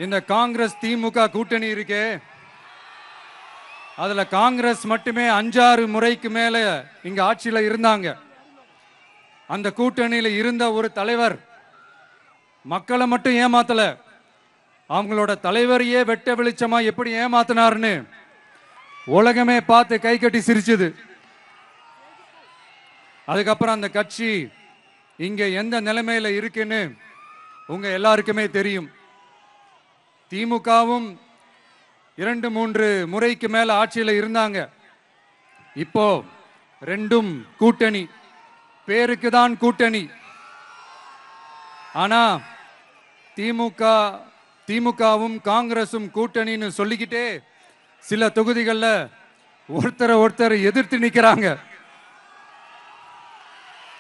இந்த காங்கிரஸ் திமுக கூட்டணி இருக்கே, அதுல காங்கிரஸ் மட்டுமே 5-6 முறைக்கு மேல இங்க ஆட்சியில இருந்தாங்க. அந்த கூட்டணியில இருந்த ஒரு தலைவர் மக்களை மட்டும் ஏமாத்தல, அவங்களோட தலைவரையே வெட்ட வெளிச்சமா எப்படி ஏமாத்தினார்னு உலகமே பார்த்து கை கட்டி சிரிச்சது. அதுக்கப்புறம் அந்த கட்சி இங்க எந்த நிலைமையில இருக்குன்னு உங்க எல்லாருக்குமே தெரியும். திமுகவும் 2-3 முறைக்கு மேல ஆட்சியில இருந்தாங்க. இப்போ ரெண்டும் கூட்டணி, பேருக்கு தான் கூட்டணி. ஆனா திமுகவும் காங்கிரசும் கூட்டணின்னு சொல்லிக்கிட்டே சில தொகுதிகளில் ஒருத்தரை எதிர்த்து நிற்கிறாங்க.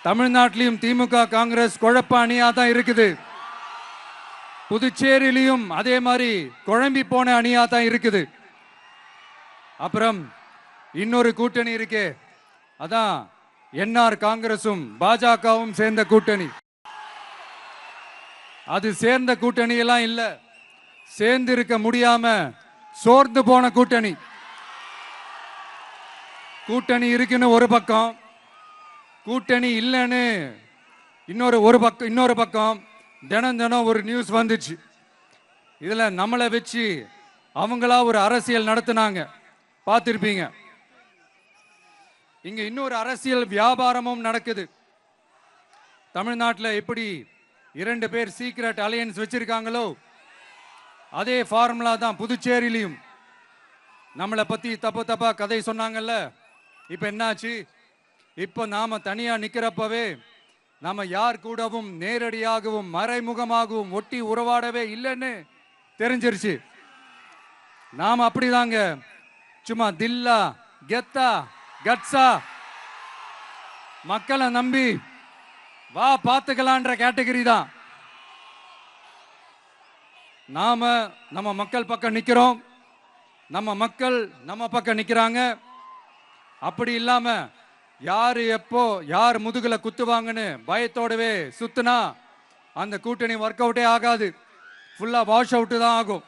தமிழ்நாட்டிலையும் திமுக காங்கிரஸ் குழப்ப அணியா தான் இருக்குது. புதுச்சேரியிலையும் அதே மாதிரி குழம்பி போன அணியா தான் இருக்குது. அப்புறம் இன்னொரு கூட்டணி இருக்கே, அதான் என்ஆர் காங்கிரசும் பாஜகவும் சேர்ந்த கூட்டணி. அது சேர்ந்த கூட்டணி எல்லாம் இல்ல, சேர்ந்து இருக்க முடியாம சோர்ந்து போன கூட்டணி. கூட்டணி இருக்குன்னு ஒரு பக்கம், கூட்டணி இல்லைன்னு இன்னொரு பக்கம் தினம் ஒரு நியூஸ் வந்துச்சு. இதுல நம்மளை வச்சு அவங்களா ஒரு அரசியல் நடத்தினாங்க, பார்த்திருப்பீங்க. இங்க இன்னொரு அரசியல் வியாபாரமும் நடக்குது. தமிழ்நாட்டில் எப்படி 2 பேர் சீக்ரெட் அலையன்ஸ் வச்சிருக்காங்களோ, அதே ஃபார்முலா தான் புதுச்சேரியிலையும். நம்மளை பத்தி தப்பா கதை சொன்னாங்கல்ல, இப்ப என்னாச்சு? இப்ப நாம தனியா நிக்கிறப்பவே நாம யார் கூடவும் நேரடியாகவும் மறைமுகமாகவும் ஒட்டி உறவாடவே இல்லைன்னு தெரிஞ்சிருச்சு. நாம அப்படிதாங்க, சும்மா தில்லா கெத்தா கட்ஸா மக்களை நம்பி வா பார்த்துக்கலான்ற கேட்டகரி தான். நாம நம்ம மக்கள் பக்கம் நிக்கிறோம், நம்ம மக்கள் நம்ம பக்கம் நிக்கிறாங்க. அப்படி இல்லாம யாரு எப்போ யார் முதுகுல குத்துவாங்கன்னு பயத்தோடவே சுத்துனா அந்த கூட்டணி ஒர்க் அவுட்டே ஆகாது, ஃபுல்லா வாஷ் அவுட் தான் ஆகும்.